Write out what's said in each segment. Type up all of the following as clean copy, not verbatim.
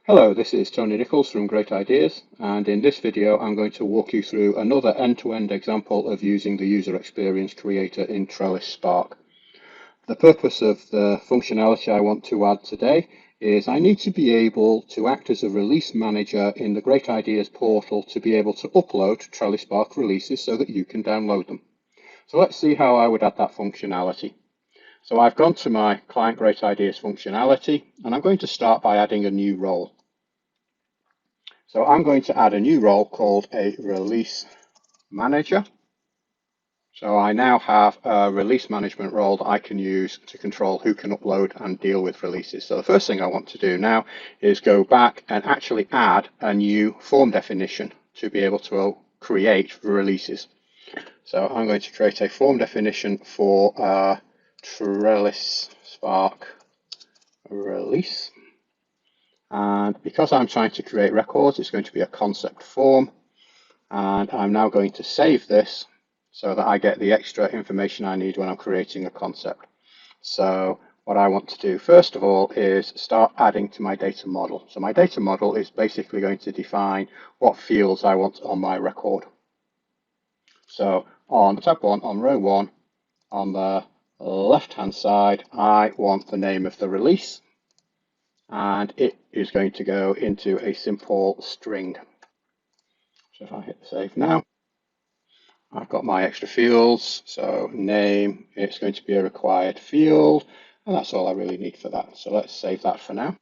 Hello, this is Tony Nicholls from Great Ideaz, and in this video I'm going to walk you through another end-to-end example of using the User Experience Creator in trellispark. The purpose of the functionality I want to add today is I need to be able to act as a release manager in the Great Ideaz portal to be able to upload trellispark releases so that you can download them. So let's see how I would add that functionality. So I've gone to my client Great Ideaz functionality, and I'm going to start by adding a new role. So I'm going to add a new role called a release manager. So I now have a release management role that I can use to control who can upload and deal with releases. So the first thing I want to do now is go back and actually add a new form definition to be able to create releases. So I'm going to create a form definition for a trellispark release. And because I'm trying to create records, it's going to be a concept form. And I'm now going to save this so that I get the extra information I need when I'm creating a concept. So what I want to do first of all is start adding to my data model. So my data model is basically going to define what fields I want on my record. So on tab 1, on row 1, on the left-hand side, I want the name of the release. And it is going to go into a simple string. So if I hit save now, I've got my extra fields. So name, it's going to be a required field, and that's all I really need for that. So let's save that for now.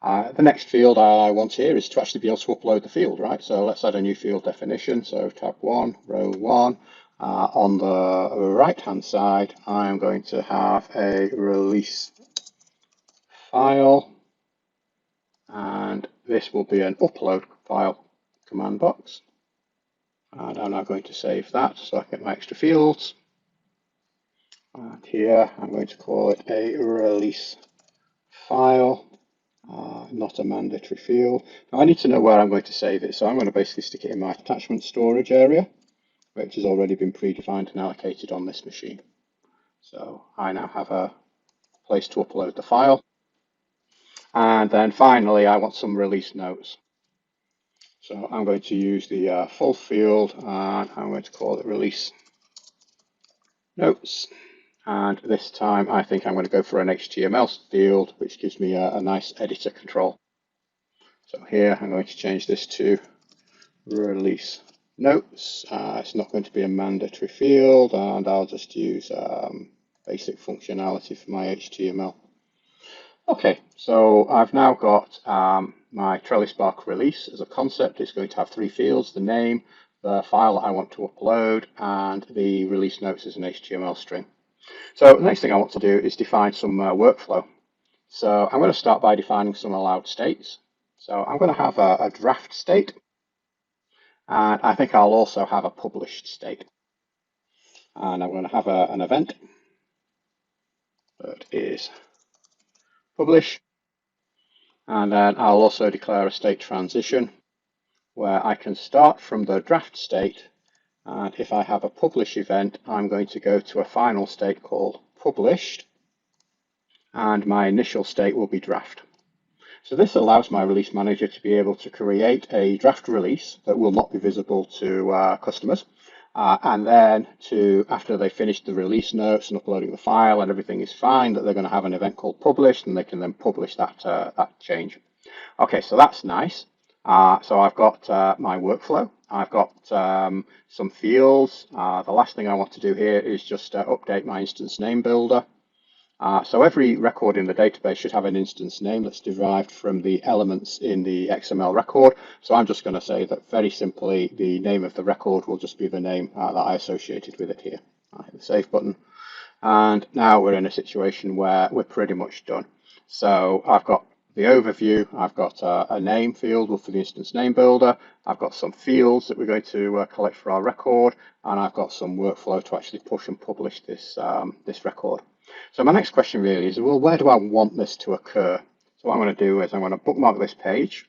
The next field I want here is to actually be able to upload the field, right? So let's add a new field definition. So tab 1, row 1. On the right-hand side, I'm going to have a release file, and this will be an upload file command box. And I'm now going to save that so I get my extra fields. And here I'm going to call it a release file, not a mandatory field. Now I need to know where I'm going to save it, so I'm going to basically stick it in my attachment storage area, which has already been predefined and allocated on this machine. So I now have a place to upload the file. And then finally, I want some release notes. So I'm going to use the full field, and I'm going to call it release notes. And this time I think I'm going to go for an HTML field, which gives me a nice editor control. So here I'm going to change this to release notes. It's not going to be a mandatory field, and I'll just use basic functionality for my HTML. Okay, so I've now got my trellispark release as a concept. It's going to have 3 fields: the name, the file that I want to upload, and the release notes as an HTML string. So the next thing I want to do is define some workflow. So I'm going to start by defining some allowed states. So I'm going to have a draft state, and I think I'll also have a published state. And I'm going to have an event that is publish. And then I'll also declare a state transition where I can start from the draft state, and if I have a publish event, I'm going to go to a final state called published, and my initial state will be draft. So this allows my release manager to be able to create a draft release that will not be visible to customers, and then after they finish the release notes and uploading the file and everything is fine, that they're going to have an event called published, and they can then publish that change. Okay, so that's nice. So I've got my workflow. I've got some fields. The last thing I want to do here is just update my instance name builder. So every record in the database should have an instance name that's derived from the elements in the XML record. So I'm just going to say that very simply the name of the record will just be the name that I associated with it here. I hit the save button. And now we're in a situation where we're pretty much done. So I've got the overview, I've got a name field for the instance name builder, I've got some fields that we're going to collect for our record, and I've got some workflow to actually push and publish this record. So my next question really is, well, where do I want this to occur? So what I'm going to do is I'm going to bookmark this page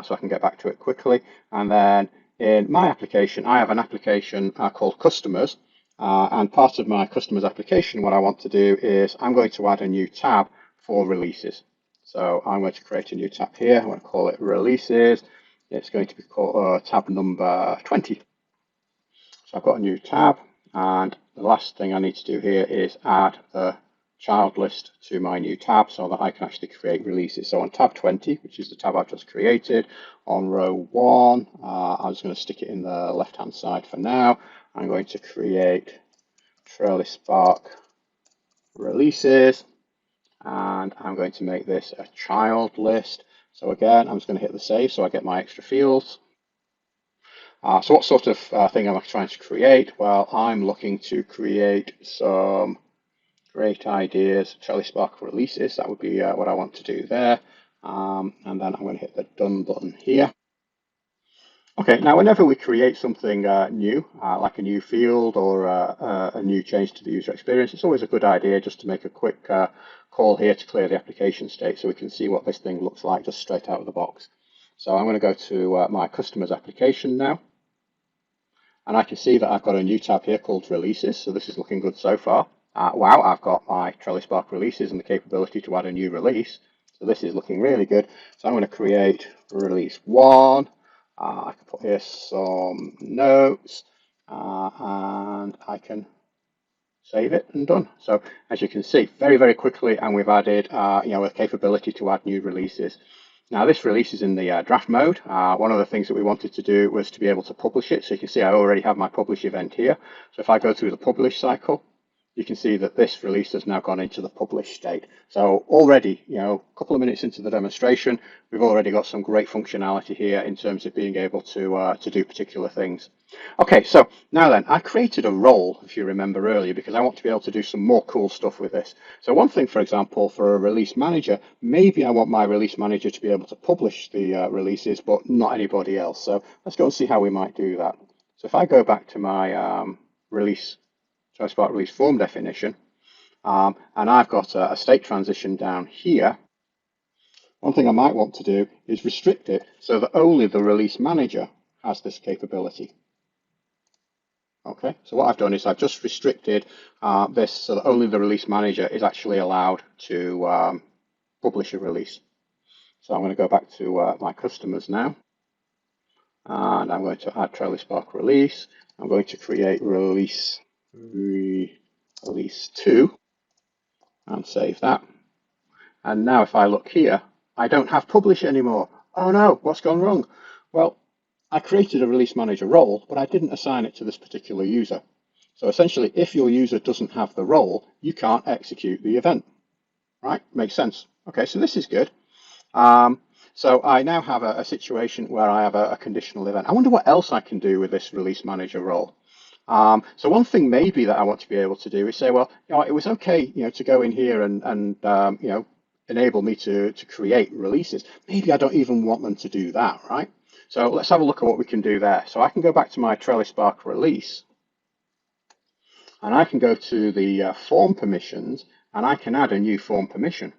so I can get back to it quickly. And then in my application, I have an application called Customers. And part of my Customers application, what I want to do is I'm going to add a new tab for releases. So I'm going to create a new tab here. I'm going to call it releases. It's going to be called tab number 20. So I've got a new tab, and the last thing I need to do here is add the child list to my new tab so that I can actually create releases. So on tab 20, which is the tab I've just created, on row 1, I'm just going to stick it in the left-hand side for now. I'm going to create trellispark releases, and I'm going to make this a child list. So again, I'm just going to hit the save so I get my extra fields. So what sort of thing am I trying to create? Well, I'm looking to create some Great Ideaz trellispark releases. That would be what I want to do there. And then I'm going to hit the done button here. Okay, now whenever we create something new, like a new field or a new change to the user experience, it's always a good idea just to make a quick call here to clear the application state so we can see what this thing looks like just straight out of the box. So I'm going to go to my customers application now. And I can see that I've got a new tab here called Releases, so this is looking good so far. Wow, I've got my trellispark releases and the capability to add a new release. So this is looking really good. So I'm going to create release 1. I can put here some notes, and I can save it and done. So as you can see, very, very quickly, and we've added a capability to add new releases. Now this release is in the draft mode. One of the things that we wanted to do was to be able to publish it. So you can see I already have my publish event here. So if I go through the publish cycle, you can see that this release has now gone into the publish state. So already, a couple of minutes into the demonstration, we've already got some great functionality here in terms of being able to do particular things. Okay, so now then, I created a role, if you remember earlier, because I want to be able to do some more cool stuff with this. So one thing, for example, for a release manager, maybe I want my release manager to be able to publish the releases, but not anybody else. So let's go and see how we might do that. So if I go back to my trellispark release form definition, and I've got a state transition down here, one thing I might want to do is restrict it so that only the release manager has this capability. Okay, so what I've done is I've just restricted this so that only the release manager is actually allowed to publish a release. So I'm going to go back to my customers now, and I'm going to add trellispark release. I'm going to create release 2 and save that. And now if I look here, I don't have publish anymore. Oh no, what's gone wrong? Well, I created a release manager role, but I didn't assign it to this particular user. So essentially, if your user doesn't have the role, you can't execute the event. Right? Makes sense. Okay, so this is good. So I now have a situation where I have a conditional event. I wonder what else I can do with this release manager role. So one thing maybe that I want to be able to do is say, well, it was okay, to go in here and enable me to create releases. Maybe I don't even want them to do that, right? So let's have a look at what we can do there. So I can go back to my trellispark release, and I can go to the form permissions, and I can add a new form permission.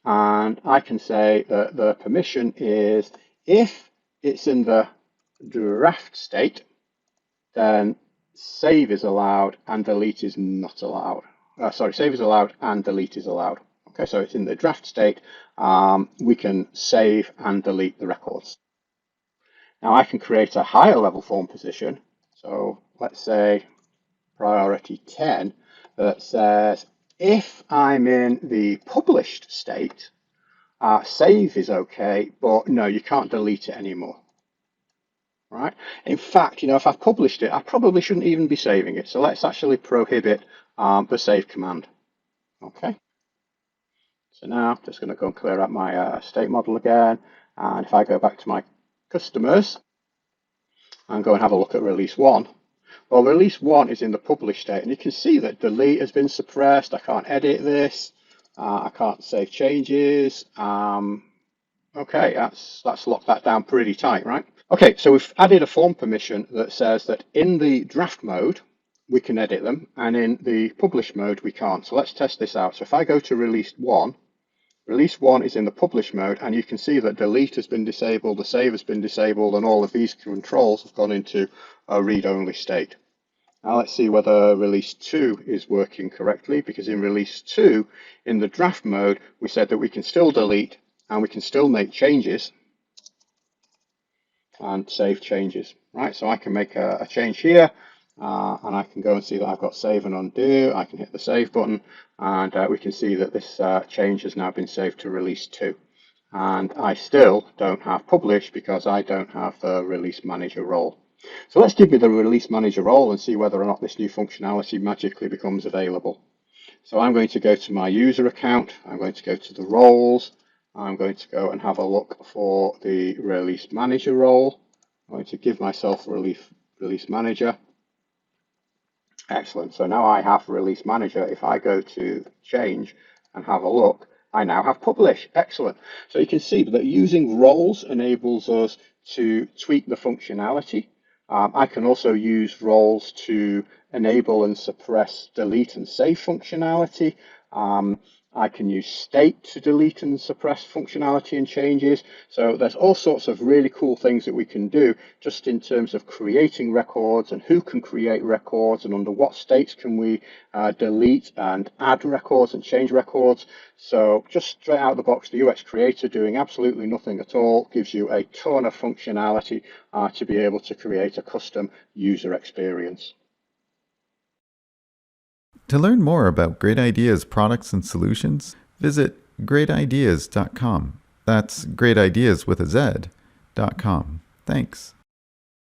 And I can say that the permission is if it's in the draft state, then save is allowed and delete is not allowed. Save is allowed and delete is allowed. Okay, so it's in the draft state. We can save and delete the records. Now I can create a higher level form position. So let's say priority 10 that says if I'm in the published state, save is okay, but no, you can't delete it anymore. Right? In fact, if I've published it, I probably shouldn't even be saving it. So let's actually prohibit the save command. Okay. So now I'm just going to go and clear out my state model again. And if I go back to my customers and go and have a look at release 1, well, release 1 is in the published state, and you can see that delete has been suppressed. I can't edit this. I can't save changes. Okay, let's lock that down pretty tight, right? Okay, so we've added a form permission that says that in the draft mode, we can edit them, and in the publish mode, we can't. So let's test this out. So if I go to release 1 is in the publish mode, and you can see that delete has been disabled, the save has been disabled, and all of these controls have gone into a read-only state. Now let's see whether release 2 is working correctly, because in release 2, in the draft mode, we said that we can still delete and we can still make changes and save changes, right? So I can make a change here, and I can go and see that I've got save and undo. I can hit the save button, and we can see that this change has now been saved to release 2. And I still don't have publish because I don't have the release manager role. So let's give me the release manager role and see whether or not this new functionality magically becomes available. So I'm going to go to my user account. I'm going to go to the roles. I'm going to go and have a look for the release manager role. I'm going to give myself release manager. Excellent. So now I have release manager. If I go to change and have a look, I now have publish. Excellent. So you can see that using roles enables us to tweak the functionality. I can also use roles to enable and suppress delete and save functionality. I can use state to delete and suppress functionality and changes. So there's all sorts of really cool things that we can do just in terms of creating records and who can create records and under what states can we delete and add records and change records. So just straight out of the box, the UX Creator doing absolutely nothing at all gives you a ton of functionality to be able to create a custom user experience. To learn more about Great Ideaz products and solutions, visit greatideaz.com. That's Great Ideaz with a Z.com. Thanks.